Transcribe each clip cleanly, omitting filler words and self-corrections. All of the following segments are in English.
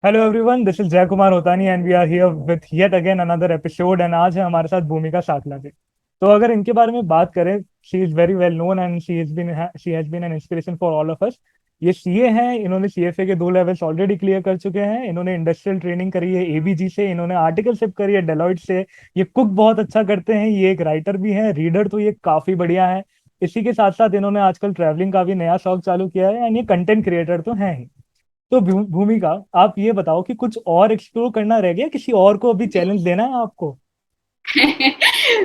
Hello everyone, this is Jay Kumar Hotani and we are here with yet again another episode. And आज है हमारे साथ भूमिका साखला जी। तो अगर इनके बारे में बात करें, she is very well known and she has been an inspiration for all of us. ये सीए हैं, इन्होंने सीएफए के 2 लेवल्स ऑलरेडी क्लियर कर चुके हैं। इन्होंने इंडस्ट्रियल ट्रेनिंग करी है एबीजी से, इन्होंने आर्टिकलशिप करी है डेलॉइट से। ये कुक बहुत अच्छा करते हैं, ये एक राइटर भी हैं, रीडर तो ये काफी बढ़िया है। इसी के साथ साथ इन्होंने आजकल ट्रैवलिंग का भी नया शौक चालू किया है एंड ये कंटेंट क्रिएटर तो हैं ही। तो भूमिका, आप ये बताओ कि कुछ और एक्सप्लोर करना रह गया, किसी और को अभी चैलेंज देना है आपको?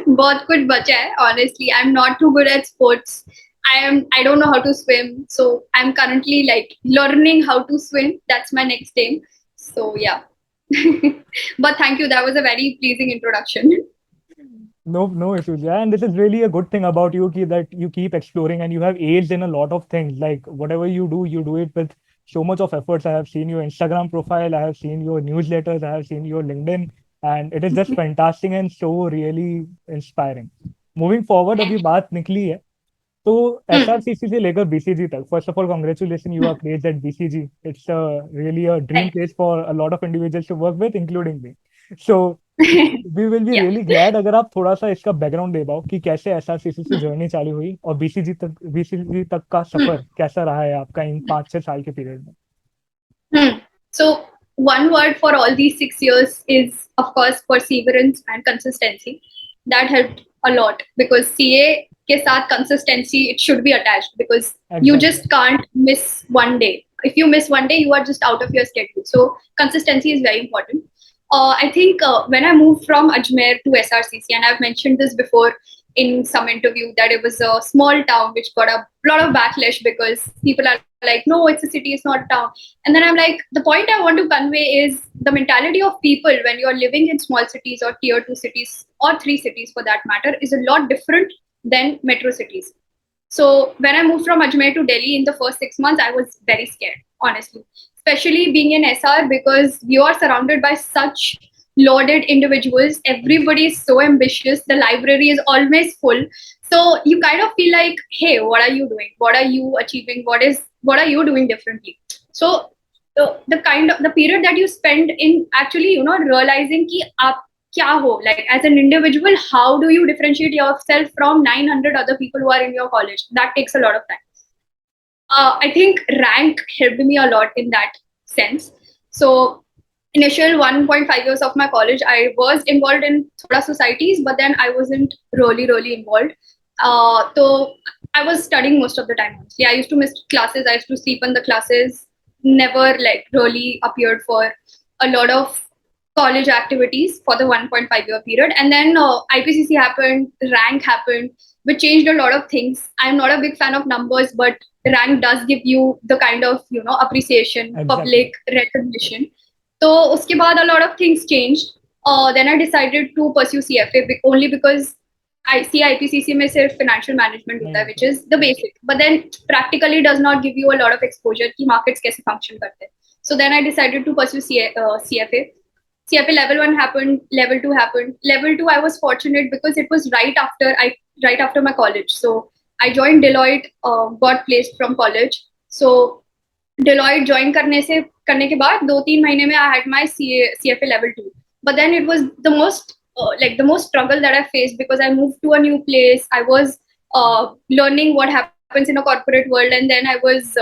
बहुत कुछ बचा है honestly. I'm not too good at sports. I don't know how to swim, so I'm currently like learning how to swim. That's my next aim. So yeah. But thank you, that was a very pleasing introduction. No, no issues. Yeah, and this is really a good thing about you, that you keep exploring and you have aged in a lot of things. Like whatever you do it with so much of efforts. I have seen your Instagram profile, I have seen your newsletters, I have seen your LinkedIn, and it is just fantastic and so really inspiring. Moving forward, अभी Thank बात निकली है तो you. SRCC से लेकर BCG तक। First of all, congratulation, you are placed at BCG. It's really a dream Thank place for a lot of individuals to work with, including me. So you. We will be Yeah. Really glad अगर आप थोड़ा सा इसका background दे पाओ कि कैसे SRCC से journey चालू हुई और बीसीजी तक का सफर कैसा रहा है आपका इन 5-6 साल के पीरियड में। So one word for all these 6 years is, of course, perseverance and consistency. That helped a lot because CA के साथ consistency it should be attached because you exactly. just can't miss one day. If you miss one day, you are just out of your schedule. So consistency is very important. I think when I moved from Ajmer to SRCC, and I've mentioned this before in some interview, that it was a small town which got a lot of backlash because people are like, no, it's a city, it's not a town. And then I'm like, the point I want to convey is the mentality of people when you're living in small cities or tier two cities or three cities for that matter is a lot different than metro cities. So when I moved from Ajmer to Delhi in the first 6 months, I was very scared, honestly, especially being in SR because you are surrounded by such lauded individuals. Everybody is so ambitious. The library is always full. So you kind of feel like, hey, what are you doing? What are you achieving? What are you doing differently? So the kind of the period that you spend in actually realizing ki aap kya ho, like as an individual, how do you differentiate yourself from 900 other people who are in your college? That takes a lot of time. I think rank helped me a lot in that sense. So initial 1.5 years of my college, I was involved in thoda societies, but then I wasn't really involved. So I was studying most of the time. Honestly, I used to miss classes. I used to sleep in the classes. Never like really appeared for a lot of college activities for the 1.5-year period. And then IPCC happened, rank happened, which changed a lot of things. I'm not a big fan of numbers, but rank does give you the kind of appreciation, exactly. public recognition. So uske baad a lot of things changed. Then I decided to pursue CFA only because I see IPCC में सिर्फ financial management नहीं होता है, which होता। is the basic, but then practically does not give you a lot of exposure कि markets कैसे function करते हैं. So then I decided to pursue CFA. CFA level 1 happened, level 2 happened. Level 2 I was fortunate because it was right after my college. So I joined Deloitte, got placed from college. So Deloitte join करने के बाद 2-3 महीने में I had my CFA level 2. But then it was the most struggle that I faced because I moved to a new place. I was learning what happens in a corporate world, and then I was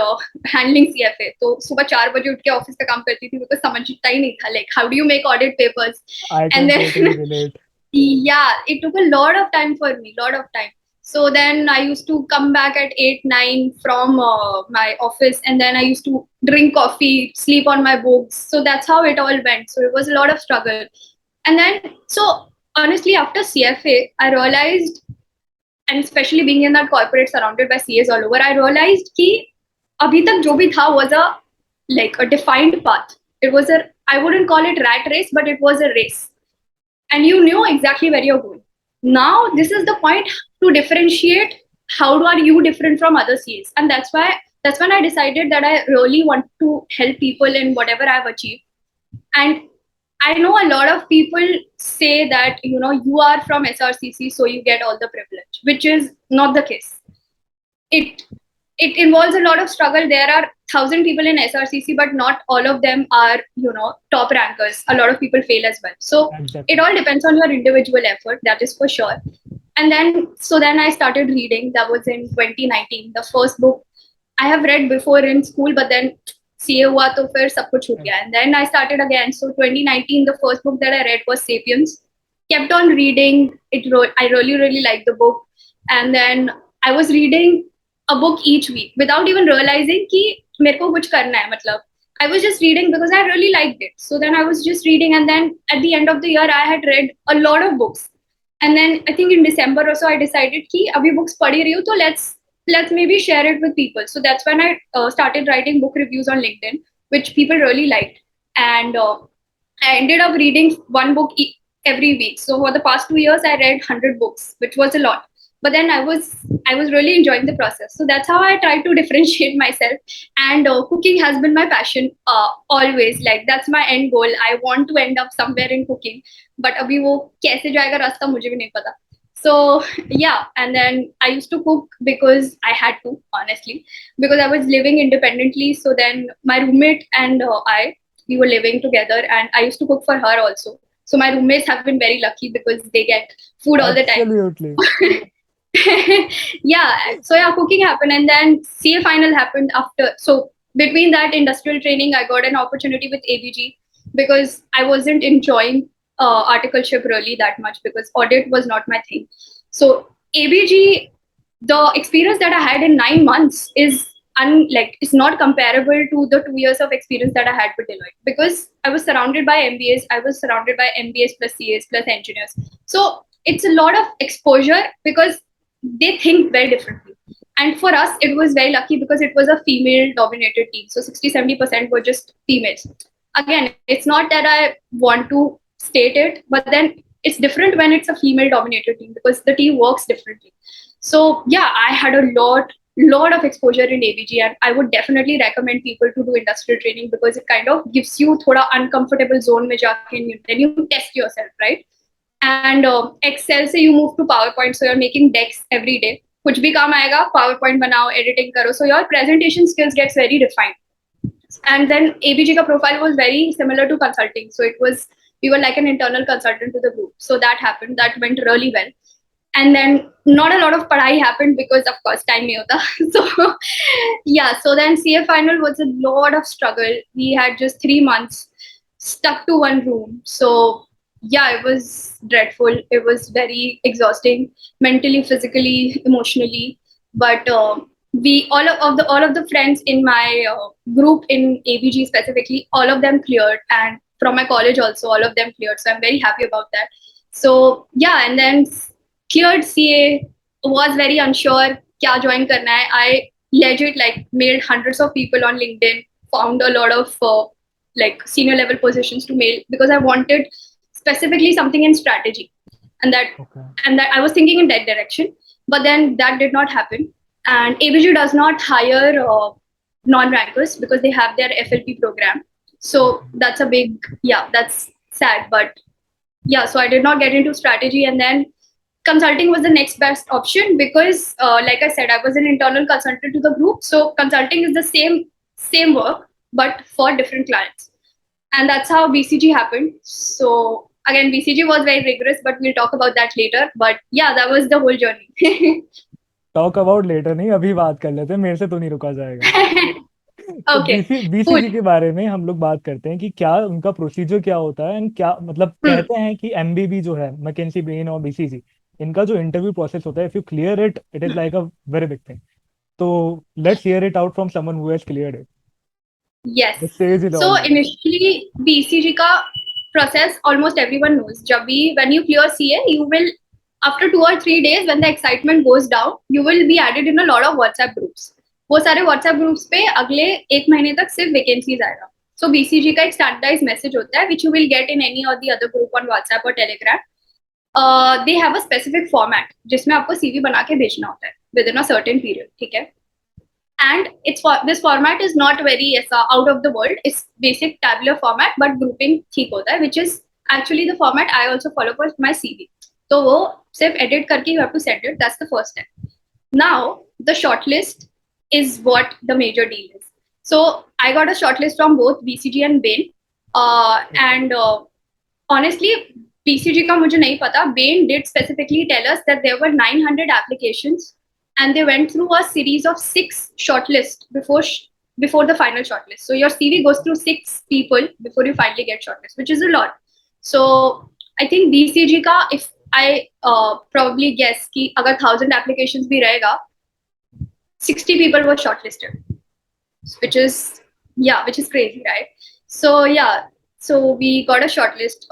handling CFA. तो सुबह 4 बजे उठ के office का काम करती थी because समझता ही नहीं था like how do you make audit papers. I And can totally then relate. yeah, it took a lot of time for me, lot of time. So then I used to come back at 8 9 from my office, and then I used to drink coffee, sleep on my books. So that's how it all went. So it was a lot of struggle. And then so honestly after CFA I realized, and especially being in that corporate surrounded by CAs all over, I realized कि अभी तक जो भी था was a like a defined path. It was a, I wouldn't call it rat race, but it was a race, and you knew exactly where you're going. Now this is the point to differentiate how are you different from other CAs, and that's when I decided that I really want to help people in whatever I've achieved. And I know a lot of people say that you are from SRCC, so you get all the privilege, which is not the case. It it involves a lot of struggle. There are 1,000 people in SRCC, but not all of them are, top rankers. A lot of people fail as well. So it Exactly. all depends on your individual effort, that is for sure. And then I started reading. That was in 2019. The first book I have read before in school, but then CA हुआ तो फिर सब कुछ छूट गया. And then I started again. So 2019, the first book that I read was *Sapiens*. Kept on reading. I really, really liked the book. And then I was reading a book each week without even realizing कि मेरे को कुछ करना है. मतलब I was just reading because I really liked it. So then I was just reading, and then at the end of the year, I had read a lot of books. And then I think in December or so, I decided कि अभी books पढ़ ही रही हूँ, तो let's maybe share it with people. So that's when I started writing book reviews on LinkedIn, which people really liked. And I ended up reading one book every week. So for the past 2 years, I read 100 books, which was a lot. But then I was really enjoying the process. So that's how I try to differentiate myself. And cooking has been my passion always. Like that's my end goal. I want to end up somewhere in cooking. But अभी वो कैसे जाएगा रास्ता मुझे भी नहीं पता. So yeah, and then I used to cook because I had to, honestly, because I was living independently. So then my roommate and we were living together, and I used to cook for her also. So my roommates have been very lucky because they get food all the time. Absolutely. Yeah, cooking happened, and then CA final happened after. So between that industrial training, I got an opportunity with ABG because I wasn't enjoying articleship really that much because audit was not my thing. So ABG, the experience that I had in 9 months is it's not comparable to the 2 years of experience that I had with Deloitte, because I was surrounded by MBAs, I was surrounded by MBAs plus CAs plus engineers. So it's a lot of exposure because they think very differently. And for us, it was very lucky because it was a female dominated team. So 60-70% were just females. Again, it's not that I want to state it, but then it's different when it's a female dominated team because the team works differently. So yeah, I had a lot of exposure in ABG, and I would definitely recommend people to do industrial training because it kind of gives you thoda uncomfortable zone mein jaake, then you test yourself, right? And Excel से you move to PowerPoint, so you're making decks every day. कुछ भी काम आएगा, PowerPoint बनाओ, editing करो, so your presentation skills gets very refined. And then ABG ka profile was very similar to consulting, so we were like an internal consultant to the group. So that happened, that went really well. And then not a lot of padhai happened because of course time nahi hota. So yeah, so then CA final was a lot of struggle. We had just 3 months stuck to one room. So yeah, it was dreadful. It was very exhausting, mentally, physically, emotionally. But we all of the friends in my group in ABG specifically, all of them cleared, and from my college also, all of them cleared. So I'm very happy about that. So yeah, and then cleared CA, was very unsure kya join karna hai. I legit mailed hundreds of people on LinkedIn, found a lot of senior level positions to mail because I wanted specifically something in strategy, and that Okay. and that I was thinking in that direction, but then that did not happen. And ABG does not hire non-rankers because they have their FLP program. So that's a big, that's sad, but yeah, so I did not get into strategy, and then consulting was the next best option because like I said, I was an internal consultant to the group, so consulting is the same work but for different clients. And that's how BCG happened. So again, BCG was very rigorous, but we'll talk about that later. But yeah, that was the whole journey. Talk about later नहीं, अभी बात कर लेते हैं, मेरे से तो नहीं रुका जाएगा. तो Okay, बीसीजी cool. के बारे में हम लोग बात करते हैं कि क्या उनका प्रोसीजर क्या होता है, एंड क्या मतलब Hmm. कहते हैं कि एमबीबी जो है, मैकेंजी ब्रेन और बीसीजी, इनका जो इंटरव्यू प्रोसेस होता है, if you clear it, it is like a very big thing. तो let's hear it out from someone who has cleared it. Yes. The stage is So all yours. initially, BCG का process almost everyone knows. जब भी when you clear CA, you will after 2 or 3 days when the excitement goes down, you will be added in a lot of WhatsApp groups. वो सारे WhatsApp groups पे अगले 1 महीने तक सिर्फ vacancies आएगा. So BCG का एक standardized message होता है which you will get in any or the other group on WhatsApp or Telegram. They have a specific format जिसमें आपको CV बना के भेजना होता है within a certain period, ठीक है? And this format is not very out of the world. It's basic tabular format, but grouping ठीक होता है, which is actually the format I also follow for my CV. तो वो सिर्फ edit करके you have to send it. That's the first step. Now the shortlist is what the major deal is. So I got a shortlist from both BCG and Bain. And honestly, BCG का मुझे नहीं पता. Bain did specifically tell us that there were 900 applications, and they went through a series of 6 shortlists before the final shortlist. So your CV goes through 6 people before you finally get shortlist, which is a lot. So I think BCG का, if I probably guess कि अगर 1000 applications भी रहेगा, 60 people were shortlisted, which is crazy, right? So yeah, so we got a shortlist,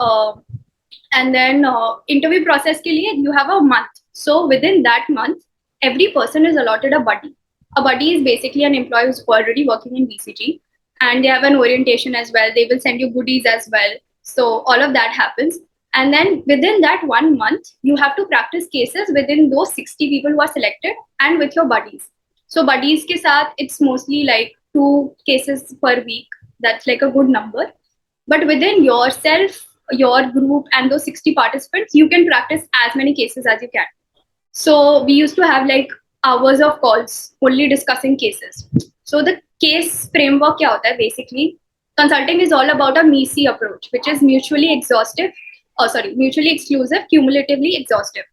and then interview process ke liye you have a month. So within that month, every person is allotted a buddy. A buddy is basically an employee who's already working in BCG, and they have an orientation as well. They will send you goodies as well. So all of that happens. And then within that 1 month, you have to practice cases within those 60 people who are selected and with your buddies. So buddies ke saath, it's mostly like 2 cases per week. That's like a good number. But within yourself, your group, and those 60 participants, you can practice as many cases as you can. So we used to have like hours of calls only discussing cases. So the case framework kya hota hai basically? Consulting is all about a MECE approach, which is mutually exclusive, cumulatively exhaustive.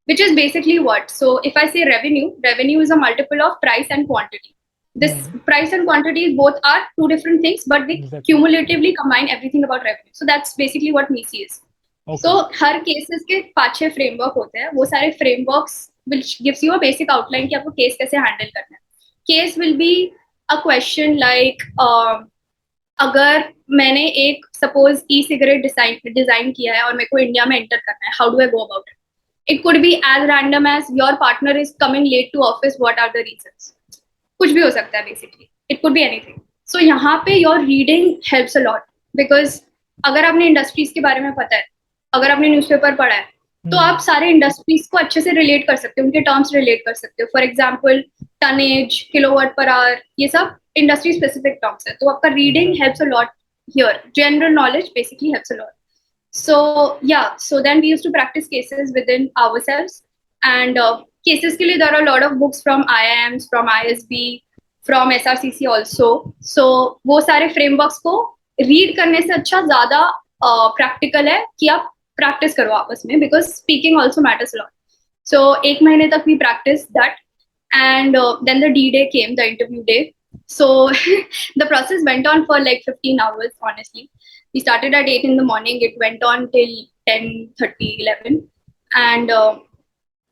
Which is basically what? So if I say revenue is a multiple of price and quantity. This price and quantity both are 2 different things, but they cumulatively combine everything about revenue. So that's basically what MECE is. Okay. So her cases के 5-6 framework होते हैं. वो सारे frameworks which gives you a basic outline कि आपको case कैसे handle करना है. Case will be a question like अगर मैंने एक suppose e-cigarette design किया है और मेरे को इंडिया में enter करना है, how do I go about it? It could be as random as your partner is coming late to office. What are the reasons? कुछ भी हो सकता है basically. It could be anything. So यहाँ पे your reading helps a lot because अगर आपने industries के बारे में पता है, अगर आपने न्यूज़पेपर पढ़ा है, तो आप सारे इंडस्ट्रीज को अच्छे से रिलेट कर सकते हो, उनके टर्म्स रिलेट कर सकते हो. For example tonnage, kilowatt per hour, ये सब इंडस्ट्री स्पेसिफिक टर्म्स है. तो आपका reading helps a lot here. General knowledge basically helps a lot. So yeah, so then we used to practice cases within ourselves, and cases के लिए there are a lot of books from IIMs, from ISB, from SRCC also. So वो सारे frameworks को read करने से अच्छा ज़्यादा practical है कि आप practice करो आपस में, because speaking also matters a lot. So 1 महीने तक we practiced that, and then the D-Day came, the interview day. So the process went on for like 15 hours, honestly. We started at 8 in the morning. It went on till 10:30, 11. And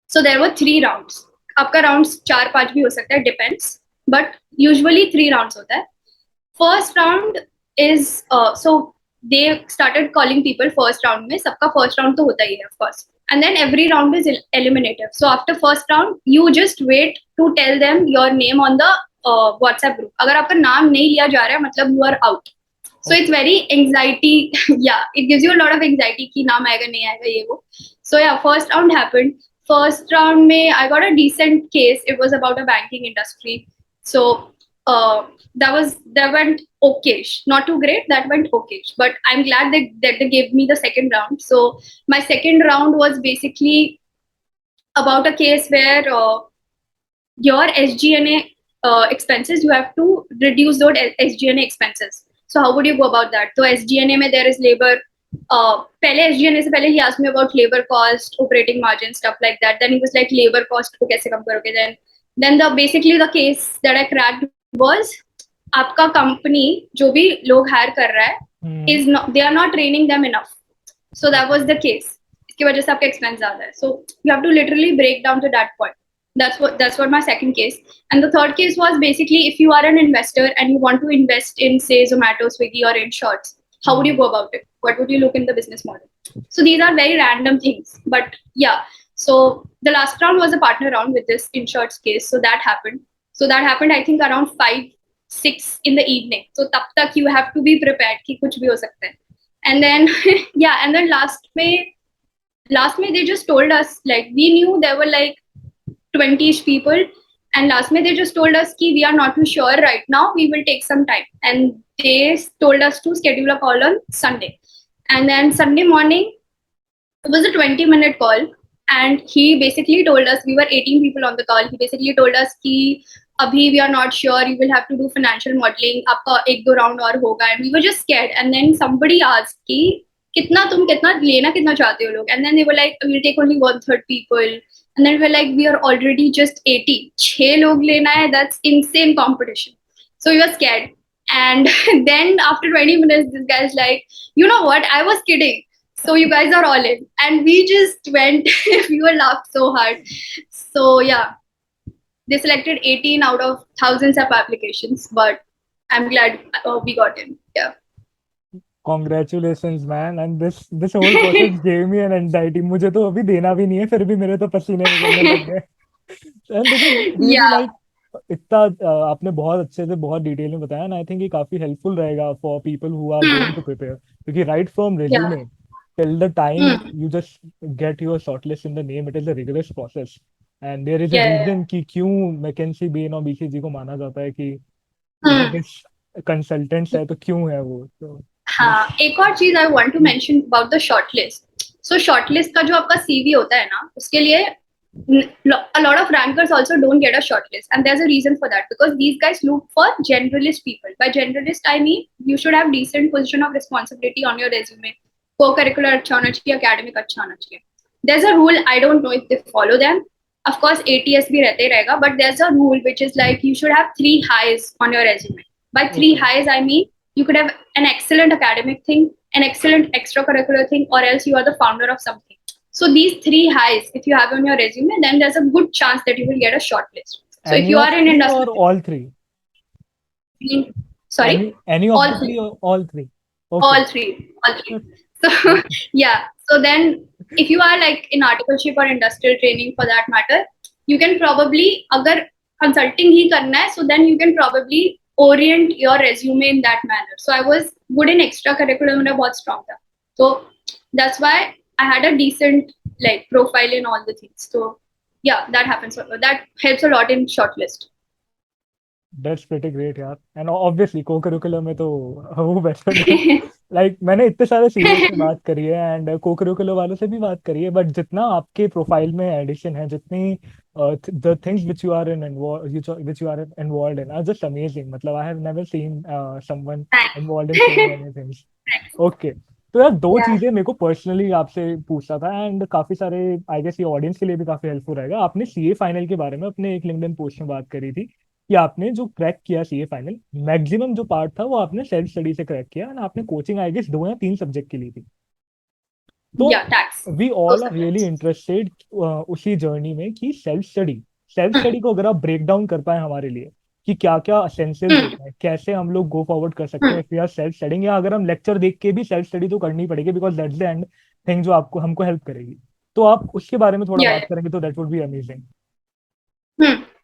so there were 3 rounds. आपका rounds 4-5 भी हो सकता है, depends. But usually 3 rounds होता है. First round is, so they started calling people first round में. सबका first round तो होता ही है, of course. And then every round is eliminative. So after first round, you just wait to tell them your name on the WhatsApp group. अगर आपका नाम नहीं लिया जा रहा है, मतलब you are out. So it's very anxiety. Yeah, it gives you a lot of anxiety कि नाम आएगा नहीं आएगा ये वो. So yeah, first round happened. First round में I got a decent case. It was about a banking industry. So that went okayish. Not too great. That went okayish. But I'm glad that they gave me the second round. So my second round was basically about a case where your SG&A expenses, you have to reduce those SG&A expenses. So how would you go about that? So SG&A में there is labor. पहले SG&A से पहले he asked me about labor cost, operating margin, stuff like that. Then he was like, labor cost को कैसे कम करोगे? Then basically the case that I cracked was आपका company जो भी लोग hire कर रहा है they are not training them enough. So that was the case. इसकी वजह से आपका expense ज़्यादा है. So you have to literally break down to that point. That's what my second case. And the third case was basically if you are an investor and you want to invest in, say, Zomato, Swiggy, or in shorts, how would you go about it? What would you look in the business model? So these are very random things. But yeah, so the last round was a partner round with this in shorts case. So that happened. I think around 5-6 in the evening. So tab tak you have to be prepared कि कुछ भी हो सकता है. And then yeah, and then last May they just told us, like, we knew there were like 20ish people, and last May they just told us ki we are not too sure right now, we will take some time, and they told us to schedule a call on Sunday. And then Sunday morning it was a 20-minute call, and he basically told us, we were 18 people on the call, he basically told us ki अभी we are not sure, you will have to do financial modeling, आपका एक दो round और होगा, and we were just scared. And then somebody asked कि कितना लेना कितना चाहते हो लोग, and then they were like we'll take only 1/3 people, and then we were like we are already just 80, 6 लोग लेना है, that's insane competition. So we were scared. And then after 20 minutes this guy is like, you know what, I was kidding, so you guys are all in. And we just went, we were laughed so hard. So yeah, they selected 18 out of thousands of applications, but I'm glad we got in. Yeah. Congratulations, man. And this whole process gave me an anxiety. मुझे तो अभी देना भी नहीं है, फिर भी मेरे तो पसीने निकलने लग गए. And this is really Yeah. like इतना आपने बहुत अच्छे से बहुत डिटेल में बताया, and I think ये काफी हेल्पफुल रहेगा for people who are going to prepare. क्योंकि right from Yeah. resume till the time Hmm. you just get your shortlist in the name, it is a rigorous process. And there is a Yeah. reason कि क्यों McKinsey, Bain और BCG को माना जाता है कि Hmm. biggest consultants है, तो क्यों है वो. तो हाँ, एक और चीज I want to mention about the shortlist. So shortlist का जो आपका सीवी होता है ना, उसके लिए a lot of rankers also don't get a shortlist, and there's a reason for that, because these guys look for generalist people. By generalist I mean you should have decent position of responsibility on your resume, co-curricular अच्छा होना चाहिए, academic अच्छा होना चाहिए. There's a rule, I don't know if they follow them. Of course ATS भी रहते ही रहेगा, but there's a rule which is like you should have 3 highs on your resume. By 3 okay. highs I mean you could have an excellent academic thing, an excellent extracurricular thing, or else you are the founder of something. So these 3 highs, if you have on your resume, then there's a good chance that you will get a shortlist. So if Any you of are in three or industry, all three? sorry, Any of all the three 3, or all three? Okay. all 3, all 3. So yeah, so then if you are like in articleship or industrial training for that matter, you can probably, अगर consulting ही करना है, so then you can probably orient your resume in that manner. So I was good in extracurricular, मेरा बहुत strong था. So that's why I had a decent like profile in all the things. So yeah, that happens. That helps a lot in shortlist. That's pretty great यार. And obviously co-curricular में तो वो better है. Like मैंने इतने सारे senior से बात करी है and co-curricular वालों से भी बात करी है, but जितना आपके प्रोफाइल में एडिशन है, जितनी the things which you are which you are involved in are just amazing. मतलब I have never seen someone Thanks. involved in so many things. Okay. तो यार दो Yeah. चीजें मेरे को पर्सनली आपसे पूछना था, एंड काफी सारे आई गेस ये ऑडियंस के लिए भी काफी हेल्पफुल रहेगा. आपने सीए फाइनल के बारे में अपने एक लिंक्डइन पोस्ट में बात करी थी कि आपने जो क्रैक किया सीए फाइनल, मैक्सिमम जो पार्ट था वो आपने सेल्फ स्टडी से क्रैक किया, एंड आपने कोचिंग आई गेस 2 या 3 सब्जेक्ट की ली थी. तो Yeah, tax. We Those all are really subjects. Interested उसी जर्नी में कि सेल्फ स्टडी को अगर आप ब्रेक डाउन कर पाए हमारे लिए कि क्या क्या एसेंशियल्स Hmm. होता है, कैसे हम लोग गो फॉरवर्ड कर सकते हैं Hmm. If we are self studying, या अगर हम लेक्चर देख के भी सेल्फ स्टडी तो करनी पड़ेगी because that's the end thing जो आपको हमको हेल्प करेगी. तो आप उसके बारे में थोड़ा Yeah. बात करेंगे तो दैट वुड बी अमेजिंग.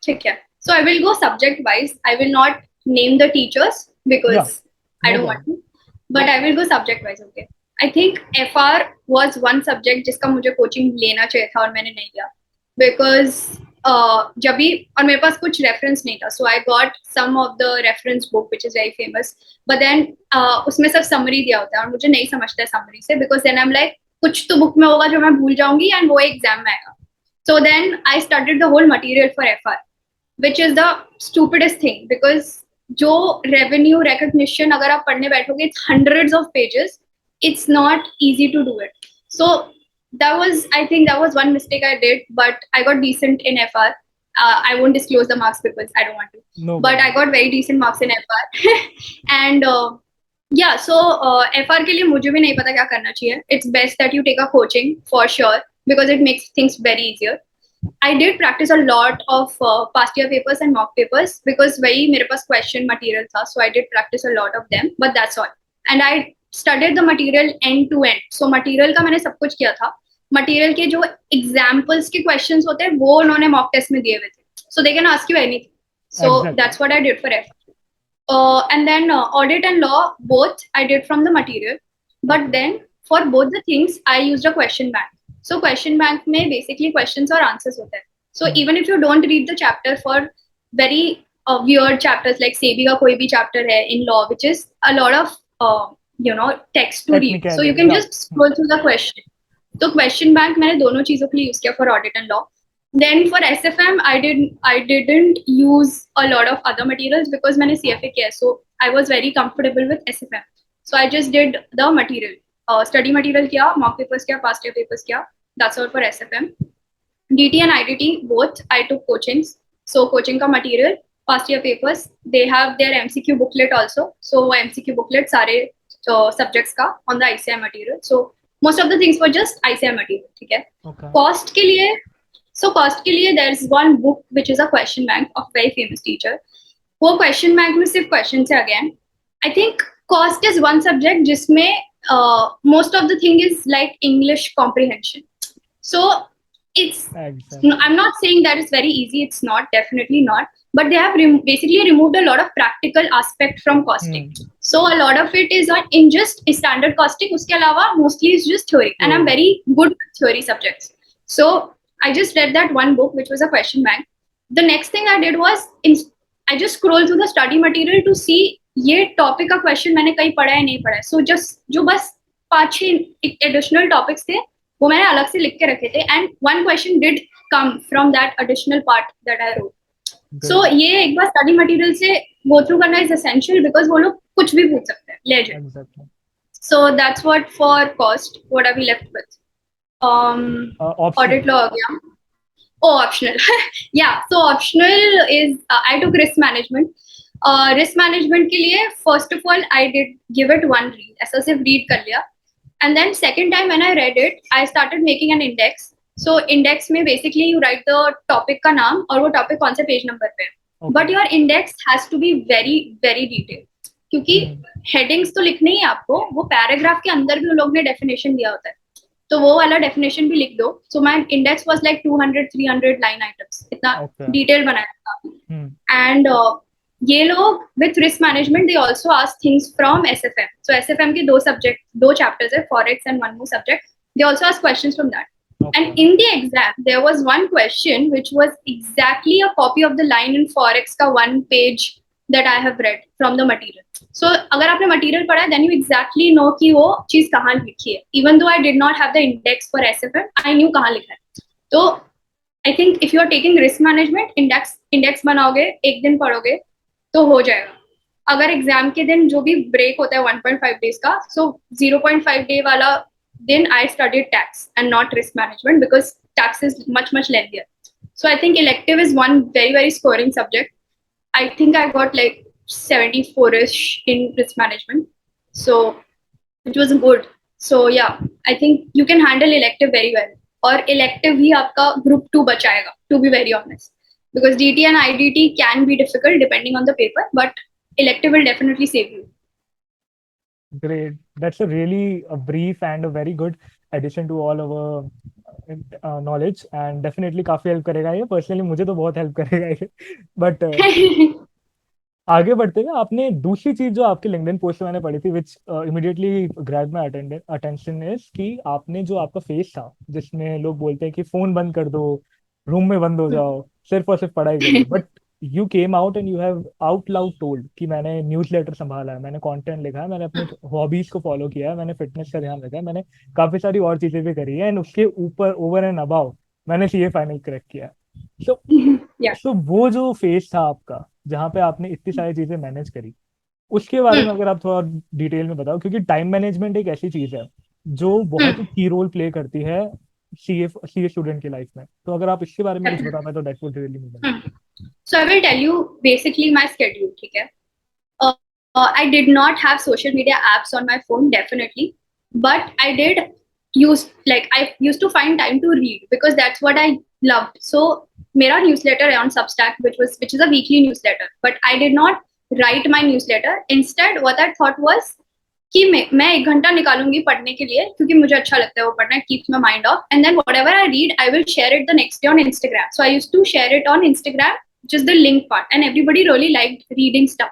ठीक है. So I will go subject wise. I will not name the teachers या because I no don't want problem. to, but I will go subject wise. Okay. I think FR was one subject जिसका मुझे coaching लेना चाहिए था और मैंने नहीं लिया because जब भी, और मेरे पास कुछ रेफरेंस नहीं था, so I got some of the reference book which is very famous, but then उसमें सब समरी दिया होता है और मुझे नहीं समझता है समरी से, because then I'm like कुछ तो बुक में होगा जो मैं भूल जाऊंगी and वो एग्जाम में आएगा. So then I studied the whole material for FR, which is the stupidest thing, because जो revenue recognition अगर आप पढ़ने बैठोगे, it's hundreds of pages, it's not easy to do it. So that was, I think that was one mistake I did, but I got decent in FR. I won't disclose the marks because I don't want to, no but I problem. got very decent marks in FR. And yeah, so FR के लिए मुझे भी नहीं पता क्या करना चाहिए. It's best that you take a coaching for sure because it makes things very easier. I did practice a lot of past year papers and mock papers because वही मेरे पास question material था, so I did practice a lot of them, but that's all. And I studied the material end to end. So material का मैंने सब कुछ किया था. Material के जो examples के questions होते हैं वो उन्होंने mock test में दिए हुए थे. So they can ask you anything. So exactly. that's what I did for FR. And then audit and law, both I did from the material, but then for both the things I used a question bank. So question bank में basically questions और answers होते हैं. So even if you don't read the chapter for very weird chapters like SEBI का कोई भी chapter है in law, which is a lot of text to read, so you technical can या just scroll through the question. तो question bank मैंने दोनों चीजों के लिए यूज किया for audit and law. Then for SFM, I didn't use a lot of other materials because मैंने CFA किया है, so I was very comfortable with SFM. So I just did the material, study material किया, mock papers किया, past year papers किया. That's all for SFM. DT and IDT both I took coachings. So coaching का material, past year papers, they have their MCQ booklet also. So MCQ booklet सारे subjects का on the ICI material. So most of the things were just ICI material. ठीक है. Okay. Cost के लिए, so cost के लिए there is one book which is a question bank of very famous teacher. वो question bank में सिर्फ questions है again. I think cost is one subject जिसमें most of the thing is like English comprehension. So it's, Exactly. I'm not saying that it's very easy. It's not, definitely not. But they have basically removed a lot of practical aspect from costing. So a lot of it is in just standard costing. उसके अलावा mostly is just theory, and I'm very good with theory subjects. So I just read that one book, which was a question bank. The next thing I did was I just scrolled through the study material to see ये topic का question मैंने कहीं पढ़ा है नहीं पढ़ा है. So just जो बस 5-6 additional topics थे वो मैंने अलग से लिख के रखे थे, and one question did come from that additional part that I wrote. So ये एक बार study material से go through करना is essential because वो लोग कुछ भी पूछ सकते हैं, legit. Exactly. So that's what for cost. What are we left with? Audit law हो गया. Oh, optional. Yeah, so optional is I took risk management. Risk management के लिए first of all I did give it one read. ऐसा सिर्फ read कर लिया. And then second time when I read it, I started making an index. So index में basically you write the topic का नाम और वो topic कौन से page number पे. Okay. But your index has to be very very detailed. क्योंकि headings तो लिखने ही आपको, वो paragraph के अंदर भी उन लोग ने definition दिया होता है. तो वो वाला definition भी लिख दो. So my index was like 200-300 line items. इतना detailed बनाया था. And ये लोग with risk management they also ask things from SFM. So SFM के दो chapters है, forex and one more subject. They also ask questions from that. Okay. And in the exam there was one question which was exactly a copy of the line in forex का one page that I have read from the material. So अगर आपने material पढ़ा है then you exactly know कि वो चीज कहाँ लिखी है. Even though I did not have the index for SFM, I knew कहाँ लिखा है. तो I think if you are taking risk management, index बनाओगे, एक दिन पढ़ोगे तो हो जाएगा. अगर एग्जाम के दिन जो भी ब्रेक होता है 1.5 days का, so 0.5 day वाला दिन I studied tax and not risk management because tax is much lengthier. So I think elective is one very scoring subject. I think I got like 74ish in risk management, so it was good. So yeah, I think you can handle elective very well. और elective ही आपका group 2 बचाएगा, to be very honest. Because DT and IDT can be difficult depending on the paper, but elective will definitely save you. Great. That's a really a brief and a very good addition to all our knowledge, and definitely काफी help करेगा ये. Personally मुझे तो बहुत help करेगा ये. But आगे बढ़ते हुए आपने दूसरी चीज जो आपके लिंक्डइन पोस्ट में मैंने पढ़ी थी which immediately grab my attention is कि आपने जो आपका फेस था जिसमें लोग बोलते हैं कि फोन बंद कर दो, रूम में बंद हो जाओ, सिर्फ और सिर्फ पढ़ाई करो, but you came out and you have out loud told कि मैंने न्यूज़लेटर संभाला है, मैंने कंटेंट लिखा है, मैंने अपने हॉबीज को फॉलो किया है, मैंने फिटनेस का ध्यान रखा है, मैंने काफी सारी और चीजें भी करी है, एंड उसके ऊपर ओवर एंड अबाउ मैंने सीए फाइनल क्रैक किया. सो वो जो फेज था आपका जहाँ पे आपने इतनी सारी चीजें मैनेज करी, उसके बारे में अगर आप थोड़ा डिटेल में बताओ, क्योंकि टाइम मैनेजमेंट एक ऐसी चीज है जो बहुत ही की रोल प्ले करती है सीए स्टूडेंट की लाइफ में. तो अगर आप इसके बारे में कुछ बता पाए तो that would really mean. So I will tell you basically my schedule. ठीक है. I did not have social media apps on my phone, definitely, but I did I used to find time to read because that's what I loved. So मेरा newsletter है on Substack, which is a weekly newsletter, but I did not write my newsletter. Instead, what I thought was कि मैं 1 घंटा निकालूंगी पढ़ने के लिए क्योंकि मुझे अच्छा लगता है वो पढ़ना, keeps my mind off, and then whatever I read I will share it the next day on Instagram. So I used to share it on Instagram, just the link part, and everybody really liked reading stuff.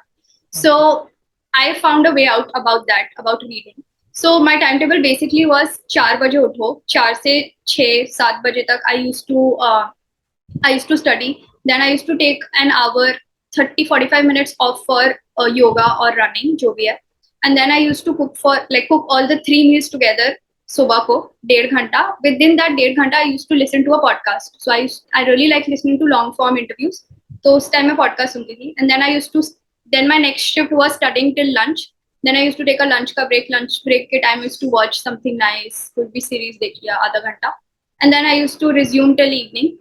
So I found a way out about reading. So my timetable basically was 4 बजे उठो, 4 से 6-7 बजे तक I used to study. Then I used to take an hour 30-45 minutes off for yoga or running, जो भी है. And then I used to cook all the 3 meals together. सुबह को 1.5 घंटा. Within that 1.5 घंटा I used to listen to a podcast. So I really like listening to long form interviews. तो उस time मैं podcast सुनती थी. And then I used to, then my next shift was studying till lunch. Then I used to take a lunch का break. Lunch break के time I used to watch something nice. कोई भी series देख लिया आधा घंटा. And then I used to resume till evening.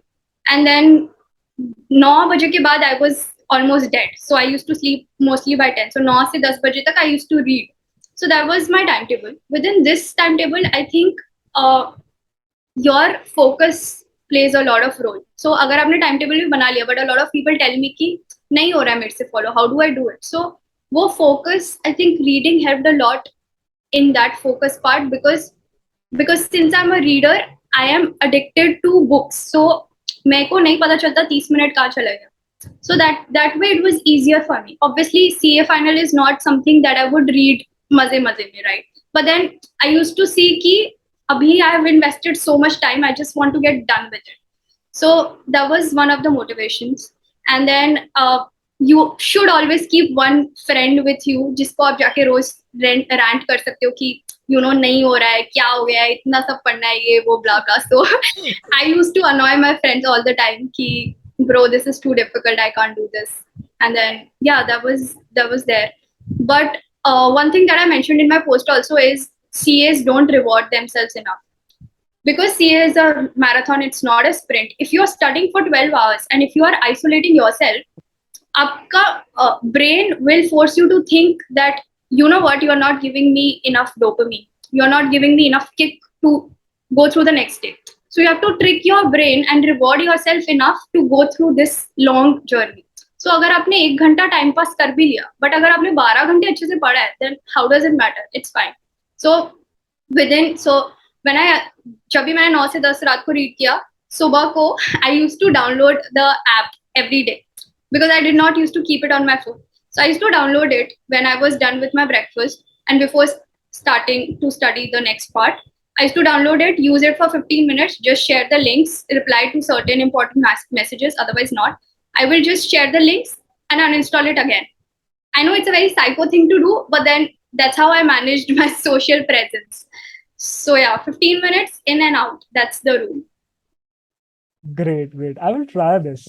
And then 9 बजे के बाद I was almost dead. So I used to sleep mostly by 10. So 9 से 10 बजे तक I used to read. So that was my timetable. Within this timetable, I think your focus plays a lot of role. So अगर आपने timetable भी बना लिया, but a lot of people tell me कि नहीं हो रहा है मेरे से follow. How do I do it? So वो focus, I think reading helped a lot in that focus part because since I'm a reader, I am addicted to books. So मेरे को नहीं पता चलता 30 मिनट कहाँ चला गया. So that way it was easier for me. Obviously, CA final is not something that I would read मजे मजे में, right? But then I used to see कि अभी I have invested so much time, I just want to get done with it. So that was one of the motivations. And then you should always keep one friend with you जिसको आप जाके रोज rant कर सकते हो कि you know नहीं हो रहा है, क्या हो गया है, इतना सब पढ़ना है, ये वो blah blah. So I used to annoy my friends all the time कि bro, this is too difficult, I can't do this. And then yeah, that was there. But one thing that I mentioned in my post also is CAs don't reward themselves enough. Because CA is a marathon, it's not a sprint. If you're studying for 12 hours and if you are isolating yourself, आपका brain will force you to think that, you know what, you're not giving me enough dopamine. You're not giving me enough kick to go through the next day. So you have to trick your brain and reward yourself enough to go through this long journey. So अगर आपने 1 घंटा time pass कर भी लिया, but अगर आपने 12 घंटे अच्छे से पढ़ा है, then how does it matter? It's fine. So when I जब भी मैंने 9 से 10 रात को रीड किया, सुबह को I used to download the app every day because I did not used to keep it on my phone. So I used to download it when I was done with my breakfast and before starting to study the next part. I used to download it, use it for 15 minutes, just share the links, reply to certain important messages, otherwise not. I will just share the links and uninstall it again. I know it's a very psycho thing to do, but then that's how I managed my social presence. So yeah, 15 minutes in and out. That's the rule. Great. I will try this.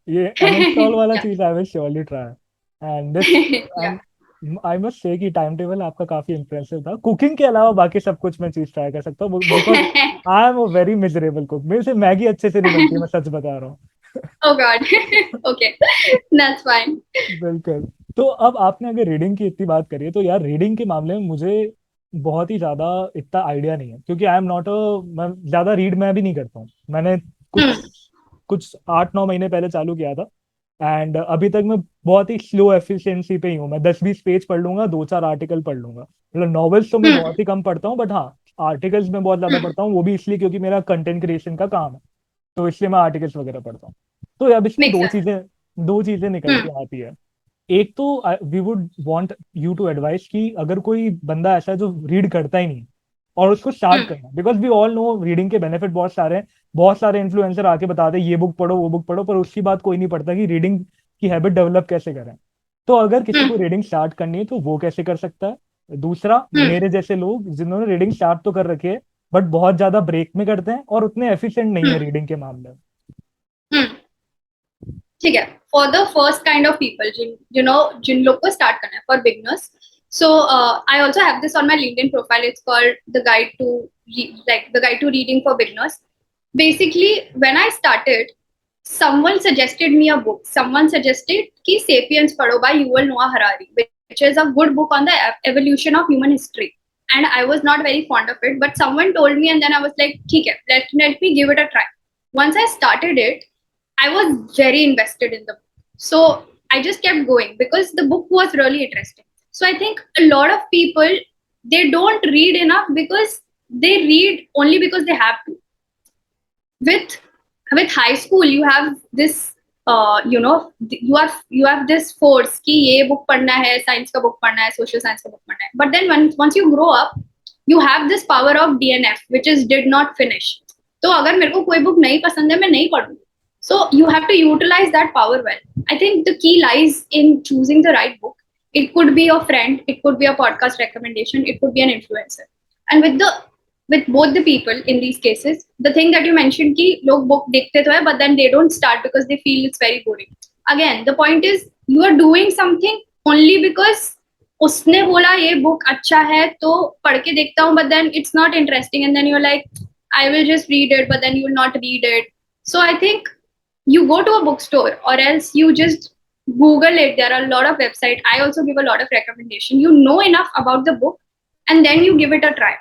ये uninstall वाला Yeah. चीज I will surely try. And this, Yeah. I must say कि time table आपका काफी impressive था. Cooking के अलावा बाकी सब कुछ मैं चीज ट्राई कर सकता हूँ because I am a very miserable cook. मेरे से मैगी अच्छे से नहीं बनती, मैं सच बता रहा हूँ. Oh God. Okay, that's fine. बिल्कुल. तो अब आपने अगर रीडिंग की इतनी बात करी है तो यार रीडिंग के मामले में मुझे बहुत ही ज्यादा इतना आइडिया नहीं है क्योंकि आई एम नॉट मैं ज्यादा रीड मैं भी नहीं करता हूँ. मैंने कुछ कुछ 8-9 महीने पहले चालू किया था एंड अभी तक मैं बहुत ही स्लो एफिशिएंसी पे ही हूँ. मैं 10-20 पेज पढ़ लूंगा, 2-4 आर्टिकल पढ़ लूंगा. मतलब नॉवेल्स तो मैं बहुत ही कम पढ़ता हूँ, बट हाँ आर्टिकल्स में बहुत ज्यादा पढ़ता हूँ. वो भी इसलिए क्योंकि मेरा कंटेंट क्रिएशन का काम है, तो इसलिए मैं आर्टिकल्स वगैरह पढ़ता हूँ. तो अब इसमें Makes sense. दो चीजें निकल के आती है. एक तो we would want you to advice कि अगर कोई बंदा ऐसा है जो रीड करता ही नहीं और उसको स्टार्ट करना, because we all know reading के बेनिफिट बहुत सारे हैं. बहुत सारे इन्फ्लुएंसर आके बताते हैं ये बुक पढ़ो वो बुक पढ़ो, पर उसकी बात कोई नहीं पढ़ता कि रीडिंग की हैबिट डेवलप कैसे करें. तो अगर किसी को रीडिंग स्टार्ट करनी है तो वो कैसे कर सकता है. दूसरा, मेरे जैसे लोग जिन्होंने रीडिंग स्टार्ट तो कर रखी है बट बहुत ज्यादा ब्रेक में करते हैं और उतने एफिशिएंट नहीं है रीडिंग के मामले में. ठीक है. For the first kind of people, जिन लोग को start करना है, for beginners. So I also have this on my LinkedIn profile. It's called the guide to reading for beginners. Basically, when I started, someone suggested me a book. Someone suggested कि Sapiens पढ़ो by Yuval Noah Harari, which is a good book on the evolution of human history. And I was not very fond of it, but someone told me, and then I was like, ठीक है, let me give it a try. Once I started it, I was very invested in the book. So I just kept going because the book was really interesting. So I think a lot of people, they don't read enough because they read only because they have to. With high school, you have this, you have this force कि ये book पढ़ना है, science का book पढ़ना है, social science का book पढ़ना है. But then once you grow up, you have this power of DNF, which is did not finish. तो अगर मेरे को कोई book नहीं पसंद है, मैं नहीं पढ़ूंगी. So you have to utilize that power well. I think the key lies in choosing the right book. It could be a friend, it could be a podcast recommendation, it could be an influencer. And with the with both the people in these cases. The thing that you mentioned कि लोग book देखते तो है but then they don't start because they feel it's very boring. Again, the point is you are doing something only because उसने बोला ये book अच्छा है तो पढ़ के देखता हूँ but then it's not interesting and then you're like I will just read it but then you will not read it. So I think you go to a bookstore or else you just Google it. There are a lot of websites. I also give a lot of recommendation. You know enough about the book and then you give it a try.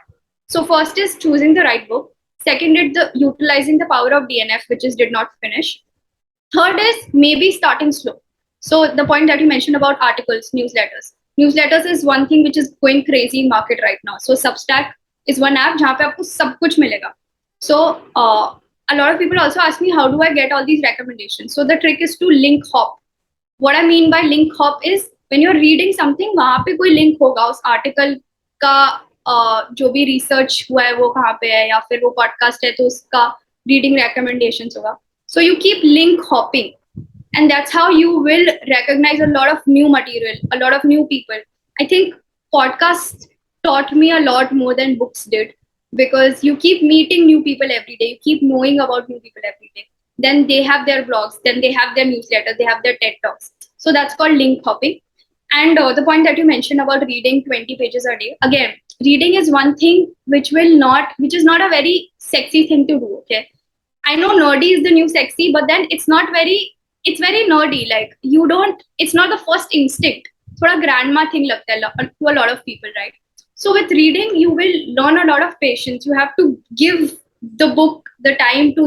So first is choosing the right book. Second is the utilizing the power of DNF, which is did not finish. Third is maybe starting slow. So the point that you mentioned about articles, newsletters. Newsletters is one thing which is going crazy in market right now. So Substack is one app जहाँ पे आपको सब कुछ मिलेगा. So a lot of people also ask me how do I get all these recommendations. So the trick is to link hop. What I mean by link hop is when you're reading something वहाँ पे कोई link होगा उस article का जो भी research हुआ है वो कहाँ पे है या फिर वो podcast है तो उसका reading recommendations होगा. So you keep link hopping and that's how you will recognize a lot of new material, a lot of new people. I think podcasts taught me a lot more than books did because you keep meeting new people every day, you keep knowing about new people every day. Then they have their blogs, then they have their newsletters, they have their TED Talks. So that's called link hopping. And the point that you mentioned about reading 20 pages a day, again, reading is one thing which is not a very sexy thing to do. Okay, I know nerdy is the new sexy, but then it's very nerdy. Like it's not the first instinct. Thoda grandma thing lagta hai to a lot of people, right? So with reading, you will learn a lot of patience. You have to give the book the time to,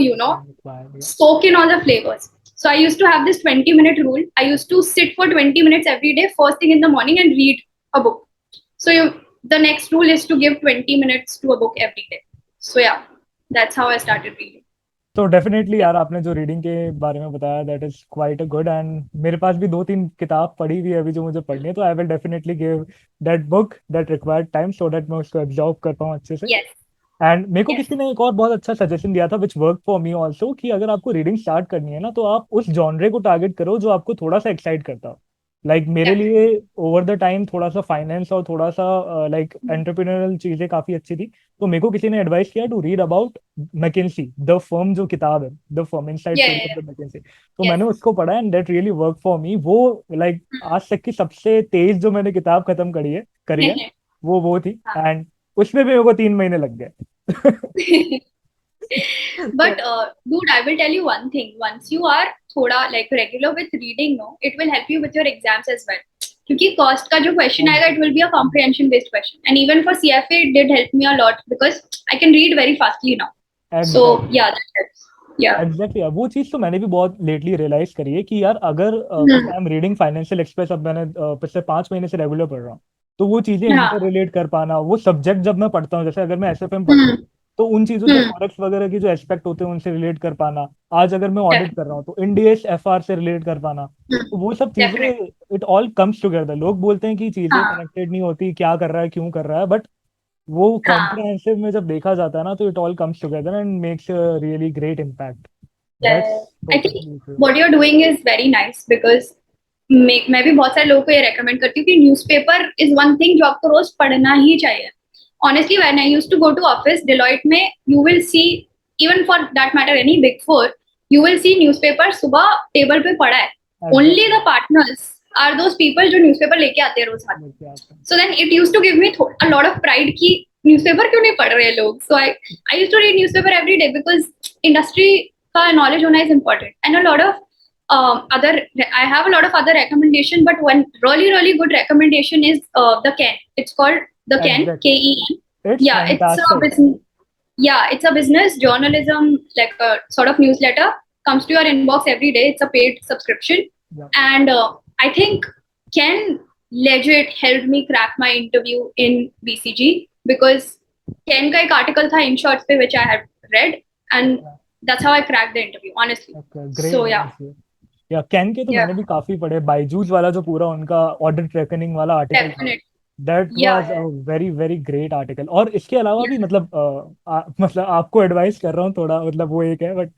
soak in all the flavors. So I used to have this 20-minute rule. I used to sit for 20 minutes every day, first thing in the morning, and read a book. So the next rule is to give 20 minutes to a book every day. So yeah, that's how I started reading. तो definitely यार आपने जो reading के बारे में बताया that is quite a good and मेरे पास भी दो तीन किताब पढ़ी हुई है अभी जो मुझे पढ़नी है तो I will definitely give that book that required time so that मैं उसको एब्जॉर्ब कर पाऊँ अच्छे से. Yes. एंड मेरे को Yes. किसी ने एक और बहुत अच्छा सजेशन दिया था which work for me also कि अगर आपको रीडिंग स्टार्ट करनी है ना तो आप उस जॉनरे को टारगेट करो जो आपको थोड़ा सा एक्साइट करता हो. लाइक मेरे Yeah. लिए ओवर द टाइम थोड़ा सा फाइनेंस और थोड़ा सा लाइक एंटरप्रेन्योरल चीजें काफी अच्छी थी तो मेरे को किसी ने एडवाइस किया to read about McKinsey the firm जो किताब है the firm inside Yeah. Story of Yeah. The McKinsey तो Yes. मैंने उसको पढ़ा and that really work for me. वो लाइक आज तक की सबसे तेज जो मैंने किताब खत्म करी है वो थी एंड उसमें भी मेरे को 3 महीने लग गए. But dude, I will tell you one thing. Once you are thoda like regular with reading, no, it will help you with your exams as well. क्योंकि cost का जो question आएगा, it will be a comprehension based question. And even for CFA, it did help me a lot because I can read very fastly now. So yeah, that helps. Yeah. Exactly वो चीज तो मैंने भी बहुत lately realise करी है कि यार अगर I am reading financial express अब मैंने पिछले 5 महीने से रेगुलर पढ़ रहा हूँ तो वो चीजें हाँ. इंटर रिलेट कर पाना वो सब्जेक्ट जब मैं पढ़ता हूँ जैसे अगर मैं एसएफएम पढ़ता हूँ तो उन चीजों से फॉरेक्स वगैरह की जो एस्पेक्ट होते हैं उनसे रिलेट कर पाना. आज अगर मैं ऑडिट कर रहा हूँ तो इंडियस एफआर से रिलेट कर पाना तो वो सब चीजें Definitely. It all comes together. लोग बोलते हैं कि चीजें हाँ. कनेक्टेड नहीं होती क्या कर रहा है क्यों कर रहा है बट वो हाँ. कॉम्प्रिहेंसिव में जब देखा जाता है ना तो it all comes together and makes a really great impact. Yeah. That's I think totally true. what you're doing is very nice because मैं भी बहुत सारे लोगों को ये रेकमेंड करती हूँ कि न्यूज़पेपर इज वन थिंग जो आपको रोज पढ़ना ही चाहिए. Honestly, when I used to go to office, Deloitte में you will see, even for that matter, any big four, you will see newspaper सुबह टेबल पे पड़ा है. Only the partners are those people जो न्यूज़पेपर लेके आते हैं रोज हाथ में. So then it used to give me a lot of pride कि न्यूज़पेपर क्यों नहीं पढ़ रहे लोग. So I used to read newspaper every day because industry का knowledge होना is important and a lot of I have a lot of other recommendation, but one really good recommendation is the Ken. It's called the Ken, K-E-N. It's Yeah, fantastic. it's a business journalism, like a sort of newsletter. Comes to your inbox every day. It's a paid subscription, and I think Ken legit helped me crack my interview in BCG because Ken का एक article था in shorts पे which I had read, and that's how I cracked the interview. Honestly. Okay, So yeah. या can के तो Yeah. मैंने भी काफी पढ़े. बायजूस वाला जो पूरा उनका ऑडिट रेकनिंग वाला आर्टिकल था Definitely. That Yeah. Was a very great article. और इसके अलावा भी मतलब मतलब आपको एडवाइस कर रहा हूँ थोड़ा मतलब वो एक है बट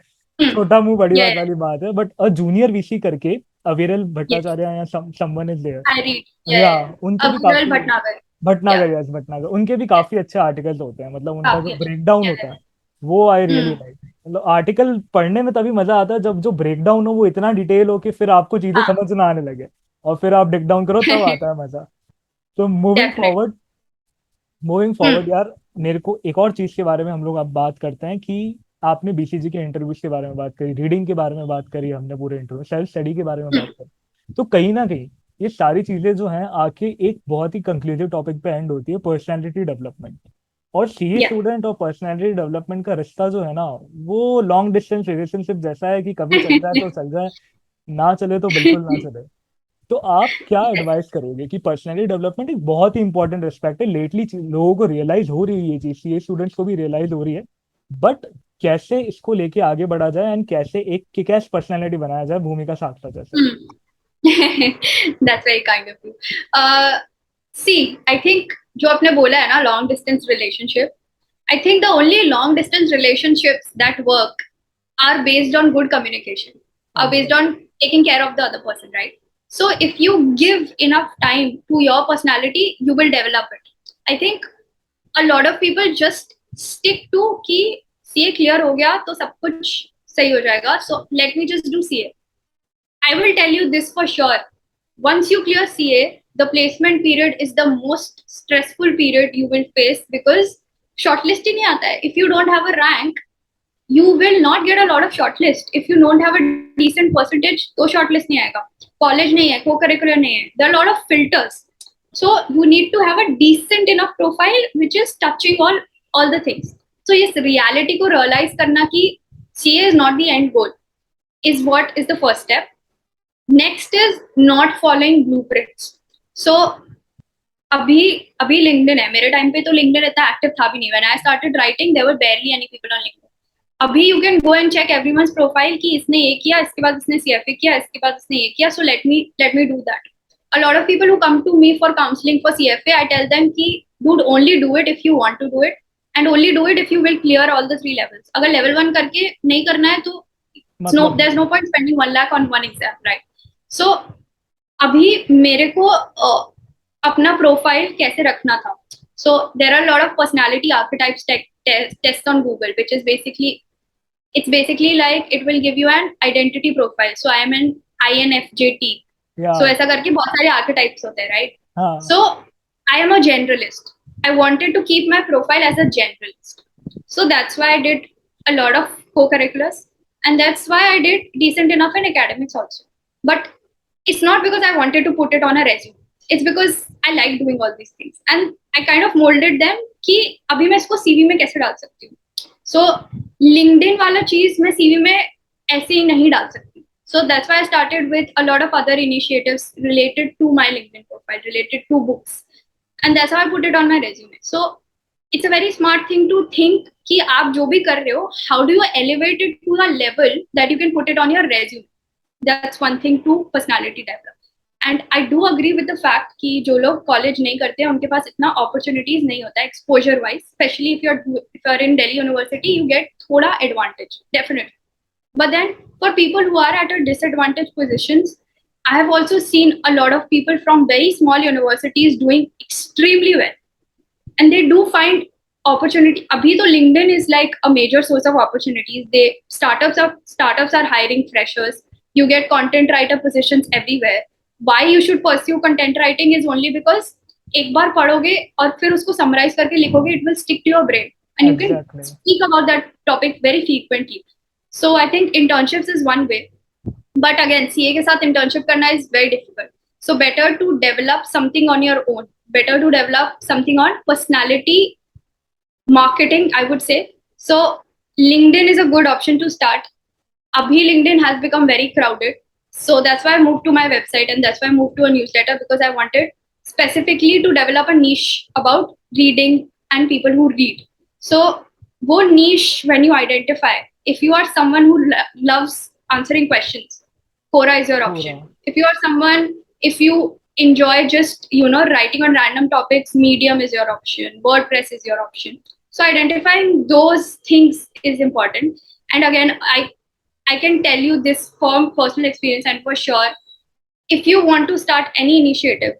छोटा मुंह बड़ी बात Yeah. वाली बात है बट अ जूनियर वीसी करके अविरल Yes. भट्टाचार्य या someone is there. I read. या Yeah. उनके भी Abdul काफी Bhatnagar. Bhatnagar, Yeah. Yes Bhatnagar, उनके भी Yes. काफी अच्छे आर्टिकल्स होते हैं, मतलब उनका जो काफी अच्छा. Break down Yeah. होता है वो आई रियली Hmm. लाइक। मतलब आर्टिकल पढ़ने में तभी मजा आता है जब जो ब्रेक डाउन हो वो इतना डिटेल हो कि फिर आपको चीजें हाँ. समझ ना आने लगे, और फिर आप ब्रेक डाउन करो तब आता है मजा। तो Definitely. Moving Hmm. फॉरवर्ड यार, मेरे को एक और चीज के बारे में हम लोग अब बात करते हैं कि आपने बीसीजी के इंटरव्यूज के बारे में बात करी, रीडिंग के बारे में बात करी, हमने पूरे इंटरव्यू सेल्फ स्टडी के बारे में बात Hmm. करी। तो कहीं ना कहीं ये सारी चीजें जो हैं आके एक बहुत ही कंक्लूसिव टॉपिक पे एंड होती है, पर्सनालिटी डेवलपमेंट। और सीए Yeah. स्टूडेंट और पर्सनालिटी डेवलपमेंट का रिश्ता जो है ना, वो लॉन्ग डिस्टेंस रिलेशनशिप जैसा है कि कभी चल जाए तो चल जाए, ना चले तो बिल्कुल ना चले। तो आप क्या Yes. एडवाइस करोगे कि पर्सनैलिटी डेवलपमेंट एक बहुत ही इंपॉर्टेंट एस्पेक्ट है, लेटली लोगों को रियलाइज हो रही है ये चीज, सीए स्टूडेंट्स को भी रियलाइज हो रही है, बट कैसे इसको लेके आगे बढ़ा जाए एंड कैसे एक किक-एस पर्सनैलिटी बनाया जाए भूमिका साखला जैसे। Hmm. That's very kind of you. See, I think जो आपने बोला है ना long distance relationship, I think the only long distance relationships that work are based on good communication, are based exact, on taking care of the other person, right? So if you give enough time to your personality, you will develop it. I think a lot of people just stick to कि CA clear हो गया तो सब कुछ सही हो जाएगा, so let me just do CA. I will tell you this for sure. Once you clear CA, the placement period is the most stressful period you will face because shortlist ही नहीं आता है. If you don't have a rank, you will not get a lot of shortlist. If you don't have a decent percentage, तो shortlist नहीं आएगा. College नहीं है, co-curricular नहीं है. There are a lot of filters. So you need to have a decent enough profile which is touching all the things. So yes, reality को realize करना कि CA is not the end goal is what is the first step. Next is not following blueprints. So अभी अभी LinkedIn है, मेरे time पे तो LinkedIn इतना एक्टिव था भी नहीं. When I started writing there were barely any people on LinkedIn. अभी you can go and check everyone's profile कि इसने ये किया, इसके बाद इसने सीएफए किया, इसके बाद इसने ये किया, so let me do that. A lot of people who come to me for counseling for CFA, I tell them कि dude only do it if you want to do it and only do it if you will clear all the 3 levels. अगर level 1 करके नहीं करना है तो मतलब there's no point spending 1 lakh on one exam, right? So अभी मेरे को अपना प्रोफाइल कैसे रखना था. So there are a lot of personality archetypes tests on Google, which is basically like it will give you an identity profile. So I am an INFJT. या So ऐसा करके बहुत सारे archetypes होते हैं, right? हाँ So I am a generalist. I wanted to keep my profile as a generalist. So that's why I did a lot of co-curriculars, and that's why I did decent enough in academics also. But it's not because I wanted to put it on a resume. It's because I like doing all these things, and I kind of molded them कि अभी मैं इसको CV में कैसे डाल सकती हूँ. So LinkedIn वाला चीज मैं CV में ऐसे ही नहीं डाल सकती. So that's why I started with a lot of other initiatives related to my LinkedIn profile, related to books, and that's how I put it on my resume. So it's a very smart thing to think कि आप जो भी कर रहे हो, how do you elevate it to a level that you can put it on your resume. That's one thing to personality develop. And I do agree with the fact कि जो लोग कॉलेज नहीं करते हैं उनके पास इतना अपॉर्चुनिटीज नहीं होता है exposure wise. Specially if you are in Delhi University you get थोड़ा advantage definitely. But then for people who are at a disadvantaged positions, I have also seen a lot of people from very small universities doing extremely well. And they do find opportunity. Abhi to LinkedIn is like a major source of opportunities. Startups are hiring freshers. You get content writer positions everywhere. Why you should pursue content writing is only because एक बार पढ़ोगे और फिर उसको summarize करके लिखोगे, it will stick to your brain and you can exactly. speak about that topic very frequently. So I think internships is one way, but again CA के साथ internship करना is very difficult. So better to develop something on your own, better to develop something on personality marketing, I would say. So LinkedIn is a good option to start. Abhi LinkedIn has become very crowded. So that's why I moved to my website and that's why I moved to a newsletter because I wanted specifically to develop a niche about reading and people who read. So, wo niche when you identify, if you are someone who loves answering questions, Quora is your पूरा option. If you are someone, if you enjoy just writing on random topics, Medium is your option, WordPress is your option. So identifying those things is important. And again, I can tell you this from personal experience and for sure, if you want to start any initiative,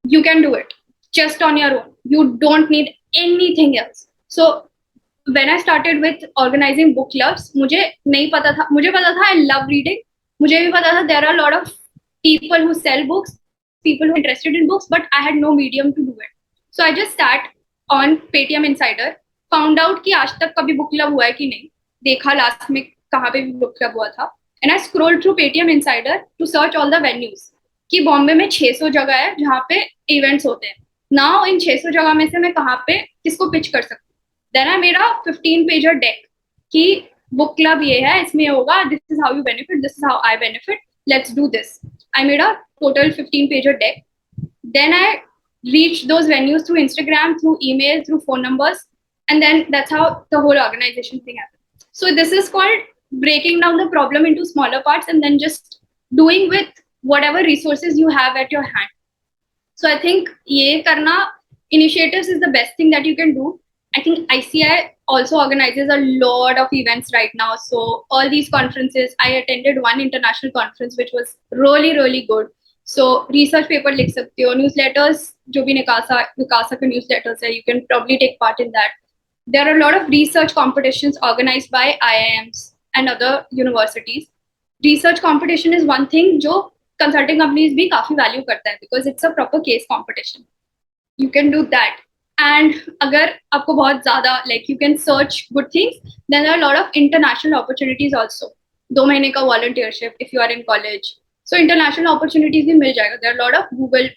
you can do it. just on your own. You don't need anything else. So when I started with organizing book clubs, मुझे पता था I love reading. मुझे भी पता था there are a lot of people who sell books, people who are interested in books, but I had no medium to do it. So I just sat on Paytm Insider, found out कि आज तक कभी book club हुआ है कि नहीं, देखा last में कहाँ पे भी book club हुआ था, and I scrolled through Paytm Insider to search all the venues कि बॉम्बे में 600 जगह है जहाँ पे इवेंट्स होते हैं. नाउ इन 600 जगह में से मैं कहाँ पे किसको पिच कर सकती हूँ. देन आई मेरा 15 पेजर डेक कि बुक क्लब ये है, इसमें होगा, this is how you benefit, this is how I benefit, let's do this. I made a total 15 pager deck. Then I reached those venues through Instagram, through email, through phone numbers, and then that's how the whole organization thing happened. So this is called breaking down the problem into smaller parts and then just doing with whatever resources you have at your hand. So I think ye karna initiatives is the best thing that you can do. I think ICI also organizes a lot of events right now. So all these conferences, I attended one international conference which was really really good. So research paper लिख सकते हो, newsletters जो भी विकासा के newsletters है, you can probably take part in that. There are a lot of research competitions organized by IIMs and other universities. Research competition is one thing जो consulting companies भी काफी value करता है because it's a proper case competition. You can do that. And अगर आपको बहुत ज़्यादा like you can search good things, then there are a lot of international opportunities also. 2 महीने का volunteership if you are in college. So international opportunities भी मिल जाएगा. There are a lot of Google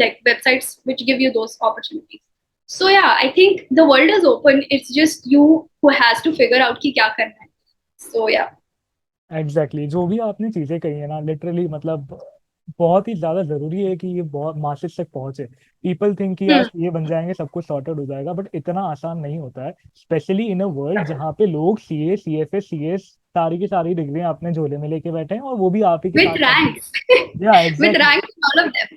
like websites which give you those opportunities. So yeah, I think the world is open. It's just you who has to figure out कि क्या करना है. So yeah. Exactly जो भी आपने चीजें कही है ना, लिटरली मतलब बहुत ही ज्यादा जरूरी है कि ये बहुत मासेस तक पहुंचे. पीपल थिंक कि यार ये बन जाएंगे सब कुछ सॉर्टेड हो जाएगा, बट इतना आसान नहीं होता है, स्पेशली इन अ वर्ल्ड जहाँ पे लोग सीए सीएफए सीएस सारी की सारी डिग्रियां अपने झोले में लेके बैठे हैं, और वो भी आप ही के With साथ साथ. ranks. या With exactly. ranks all of them.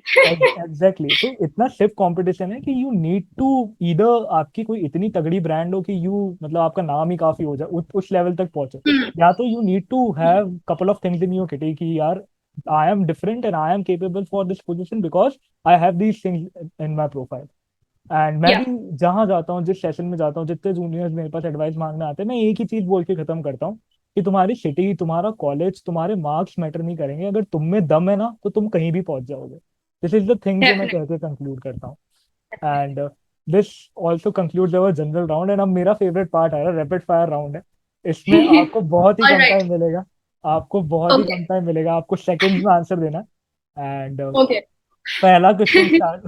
Exactly तो इतना स्टिफ कंपटीशन है कि यू नीड टू ईदर आपकी कोई इतनी तगड़ी ब्रांड हो कि यू मतलब आपका नाम ही काफी हो जाए, उस लेवल तक पहुंचे, या तो you need to have couple of things in your kitty कि यार I am different and I am capable for this position because I have these things in my profile. And मैं भी Yeah. जहां जाता हूँ, जिस सेशन में जाता हूँ, जितने जूनियर्स मेरे पास एडवाइस मांगने आते हैं, मैं एक ही चीज बोल के खत्म करता हूँ कि तुम्हारी सिटी, तुम्हारा कॉलेज, तुम्हारे मार्क्स मैटर नहीं करेंगे, अगर तुम में दम है ना तो तुम कहीं भी पहुंच जाओगे. दिस इज द थिंग जो मैं Definitely. कह के कंक्लूड करता हूँ. And this also concludes our general round. And अब मेरा फेवरेट पार्ट है, रैपिड फायर राउंड है. इसमें आपको बहुत ही All कम right. टाइम मिलेगा. आपको बहुत ही कम Okay. टाइम मिलेगा, आपको सेकंड्स में आंसर देना है. And Okay. पहला क्वेश्चन स्टार्ट.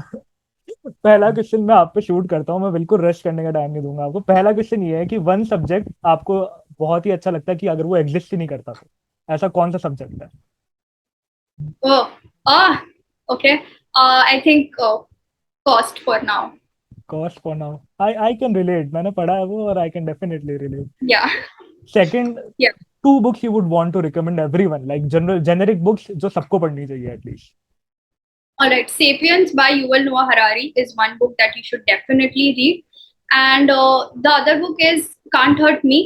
पहला क्वेश्चन मैं आप पे शूट करता हूँ, मैं बिल्कुल रश करने का टाइम नहीं दूंगा आपको. पहला क्वेश्चन ये है कि वन सब्जेक्ट आपको बहुत ही अच्छा लगता है कि अगर वो एग्जिस्ट ही नहीं करता तो ऐसा कौन सा सब्जेक्ट है? Oh. Ah. Okay. I think cost for now. Cost for now. I can relate, मैंने पढ़ा है वो, और I can definitely relate. Yeah. Second, Yeah. Two books you would want to recommend everyone, like general generic books जो सबको पढ़नी चाहिए at least. All right. Sapiens by Yuval Noah Harari is one book that you should definitely read. And the other book is Can't Hurt Me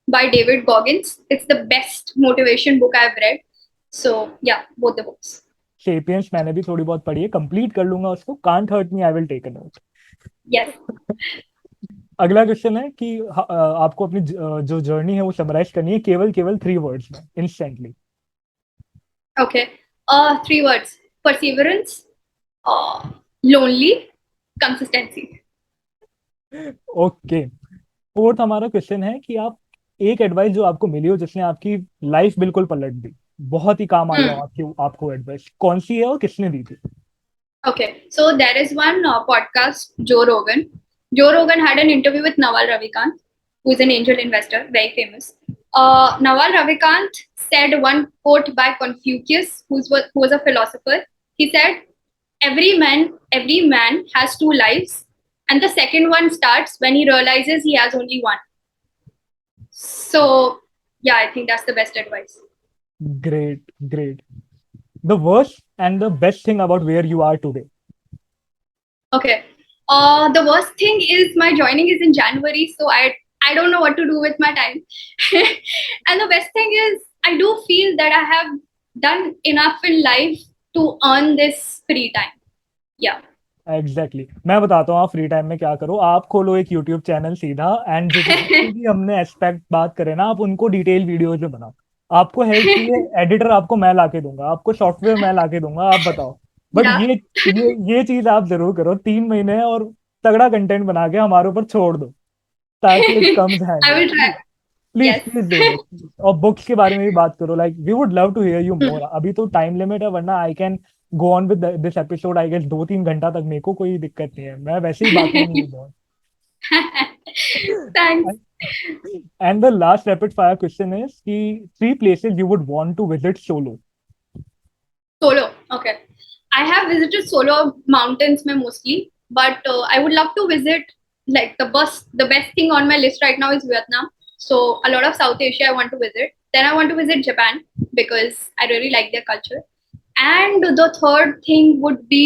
by David Goggins. It's the best motivation book I've read. So, yeah, both the books. Sapiens मैंने भी थोड़ी बहुत पढ़ी है, complete कर लूंगा उसको. Can't hurt me, I will take a note. Yes. अगला क्वेश्चन है कि आपको अपनी जो जर्नी है वो समराइज करनी है केवल केवल 3 वर्ड्स में, instantly. Okay. Three words: perseverance, lonely, consistency. Okay. Fourth हमारा क्वेश्चन है कि आप एक एडवाइस जो आपको मिली हो जिसने आपकी लाइफ बिल्कुल पलट दी, बहुत ही काम आई हो Hmm. आपकी, आपको एडवाइस कौन सी है और किसने दी थी? Okay, so there is one podcast, Joe Rogan. Joe Rogan had an interview with Naval Ravikant, who is an angel investor, very famous. Naval Ravikant said one quote by Confucius, who was a philosopher. He said, every man has two lives, and the second one starts when he realizes he has only one." So, yeah, I think that's the best advice. Great great. The worst and the best thing about where you are today. Okay. The worst thing is my joining is in January, so I don't know what to do with my time. And the best thing is I do feel that I have done enough in life to earn this free time. Yeah. Exactly मैं बताता हूँ, आप free time में क्या करो, आप खोलो एक यूट्यूब चैनल सीधा, एंड जितने भी हमने एस्पेक्ट बात करे ना, आप उनको डिटेल वीडियोज में बनाओ। आपको हेल्प चाहिए एडिटर, आपको मैं ला के दूंगा, आपको सॉफ्टवेयर मैं ला के दूंगा, आप बताओ। But Yeah. ये चीज आप जरूर करो 3 महीने, और तगड़ा कंटेंट बना के हमारे ऊपर छोड़ दो, ताकि it comes I handy. will try. Please Yes. Please do that. और बुक्स के बारे में भी बात करो, like we would love to hear you Hmm. More. अभी तो टाइम लिमिट है, वरना I can go on with this episode I guess 2-3 घंटा तक, मेरे को कोई दिक्कत नहीं है, मैं वैसे ही बातें नहीं हूँ Thanks. बहुत। And the last rapid fire question is कि 3 places you would want to visit solo. Solo. Okay. I have visited solo mountains mein mostly, but I would love to visit like the best thing on my list right now is Vietnam. So a lot of South Asia I want to visit. Then I want to visit Japan because I really like their culture. And the third thing would be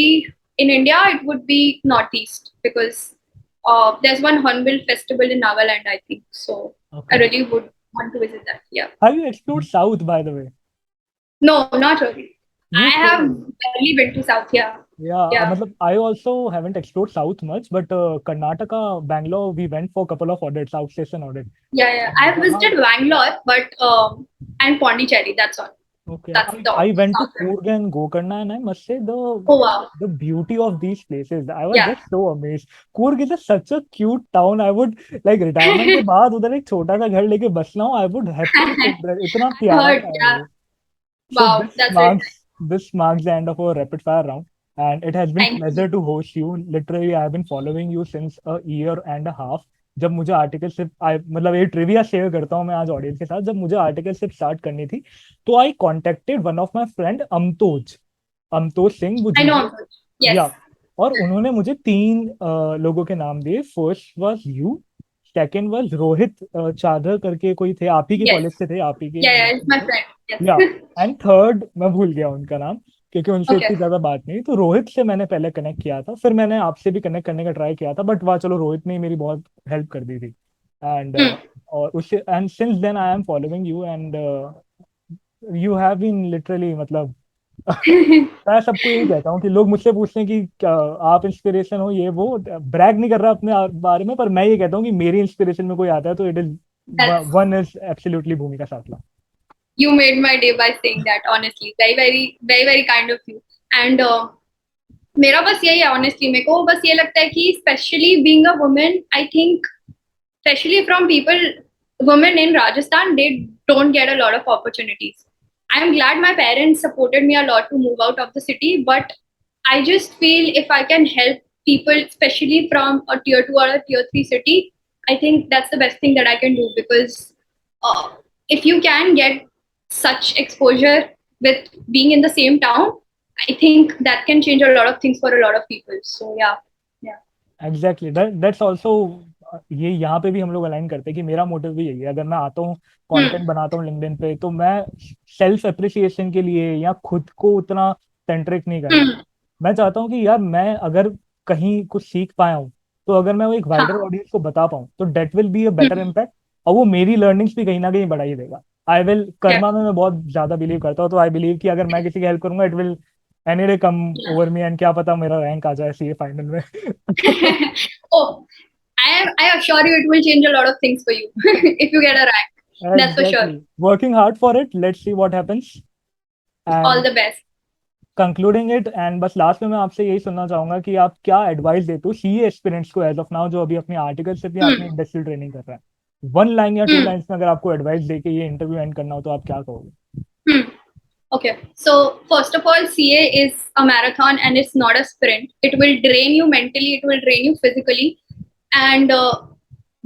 in India, it would be Northeast because there's one Hornbill festival in Nagaland, I think. So I Okay. really would want to visit that. Yeah. Have you explored South, by the way? No, not really. You I have should. barely been to South. Yeah. Yeah, Yeah. मतलब I also haven't explored South much, but Karnataka, Bangalore, we went for a couple of audits, South Station audit. Yeah. Yeah. I And have visited Bangalore, but and Pondicherry. That's all. okay, That's the I went to South. Coorg and Gokarna, and I must say Oh wow. the beauty of these places. I was Yeah. just so amazed. Coorg is such a cute town. I would like retirement के बाद उधर एक छोटा सा घर लेके बसना हो. I would happily live there. इतना I प्यारा heard. था Yeah. वो. So Wow. That's it. this marks the end of our rapid fire round, and it has been Thank you. pleasure to host you. Literally, I have been following you since a year and a half. जब मुझे articleship मतलब ये trivia share करता हूँ मैं आज audience के साथ, जब मुझे आर्टिकलशिप स्टार्ट करनी थी, तो I contacted one of my friend Amtoj, Amtoj Singh, वो I know. जिनको, Ankush. Yes. या, और उन्होंने मुझे 3 लोगों के नाम दिए। First was you, second was Rohit चादर करके कोई थे, आप ही के Yes. कॉलेज से थे, आप ही के Yeah. Yeah. It's my थे। friend. Yes. या, एंड थर्ड मैं भूल गया उनका नाम, क्योंकि उनसे Okay. इतनी ज्यादा बात नहीं। तो रोहित से मैंने पहले कनेक्ट किया था, फिर मैंने आपसे भी कनेक्ट करने का ट्राई किया था, बट वहाँ चलो रोहित ने ही मेरी बहुत हेल्प कर दी थी। And Hmm. और उससे and since then I am following you, and you have been literally मतलब मैं सबको यही कहता हूँ कि लोग मुझसे पूछते हैं कि क्या आप इंस्पिरेशन हो, ये वो, ब्रैग नहीं कर रहा अपने बारे में, पर मैं ये कहता हूँ कि मेरी इंस्पिरेशन में कोई आता है तो it is That's one is absolutely भूमिका साथला। you made my day by saying that. Honestly, very, very, very, very kind of you. And मेरा बस यही है ऑनेस्टली, मेरे को बस ये लगता है कि specially being a women, I think especially from people, women in Rajasthan, they don't get a lot of opportunities. I'm glad my parents supported me a lot to move out of the city, but I just feel if I can help people, especially from a tier 2 or a tier 3 city, I think that's the best thing that I can do because uh, if you can get such exposure with being in the same town, I think that can change a lot of things for a lot of people. So yeah, yeah. Exactly, that's also, ये यहाँ पे भी हम लोग align करते हैं कि मेरा मोटिव भी यही है। अगर मैं आता हूँ, Hmm. कंटेंट बनाता हूँ लिंक्डइन पे, तो मैं सेल्फ एप्रिसिएशन के लिए या खुद को उतना सेंट्रिक नहीं करना। Hmm. मैं चाहता हूँ कि यार मैं अगर कहीं कुछ सीख पाया हूँ, तो अगर मैं वो एक वाइडर हाँ. ऑडियंस को बता पाऊँ, तो that will be a better Hmm. Impact, और वो मेरी लर्निंग्स भी कहीं ना कहीं बढ़ा ही देगा। I will Yeah. कर्मा में मैं बहुत ज्यादा बिलीव करता हूँ, तो आई बिलीव कि अगर मैं किसी की हेल्प करूंगा, it will any day come Yeah. Over me, and क्या पता मेरा रैंक आ जाए सीए फाइनल में। Oh, I assure you it will change a lot of things for you if you get a rank. That's for sure. Exactly. Working hard for it. Let's see what happens. All And the best. concluding it, and बस last में मैं आपसे यही सुनना चाहूंगा कि आप क्या एडवाइस देते हो सीए एस्पिरेंट्स को एज ऑफ नाउ, जो अभी अपनी आर्टिकलशिप या अपनी Hmm. इंडस्ट्रियल ट्रेनिंग कर रहा है। 1 लाइन या 2 लाइन्स Hmm. में अगर आपको एडवाइस देके ये इंटरव्यू एंड करना हो, तो आप क्या कहोगे? Hmm. Okay. So first of all, CA is a marathon and it's not a sprint. It will drain you mentally. It will drain you physically, and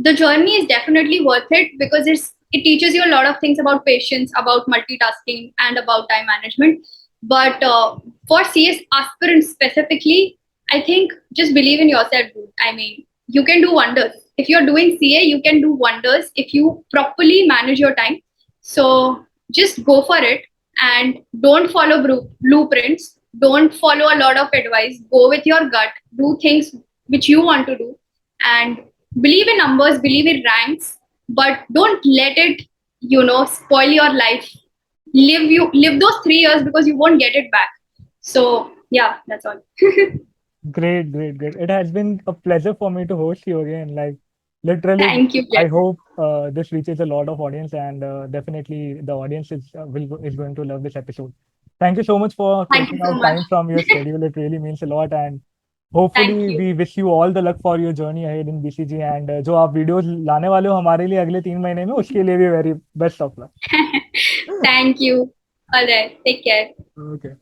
the journey is definitely worth it because it teaches you a lot of things about patience, about multitasking, and about time management. But for CS aspirants specifically, I think just believe in yourself, dude. I mean, you can do wonders. If you're doing CA, you can do wonders if you properly manage your time. So just go for it and don't follow blueprints. Don't follow a lot of advice. Go with your gut. Do things which you want to do and believe in numbers, believe in ranks, but don't let it, spoil your life. Live those 3 years because you won't get it back. So yeah, that's all. Great, great, great. It has been a pleasure for me to host you again. Like, literally, Thank you, I Jen. hope this reaches a lot of audience, and definitely the audience is going to love this episode. Thank you so much for Thank you taking so out much. time from your schedule. It really means a lot, and Thank hopefully you. we wish you all the luck for your journey ahead in BCG. And जो आप videos लाने वाले हो हमारे लिए अगले 3 महीने में, उसके लिए भी very best of luck. Thank you. All right. Take care. Okay.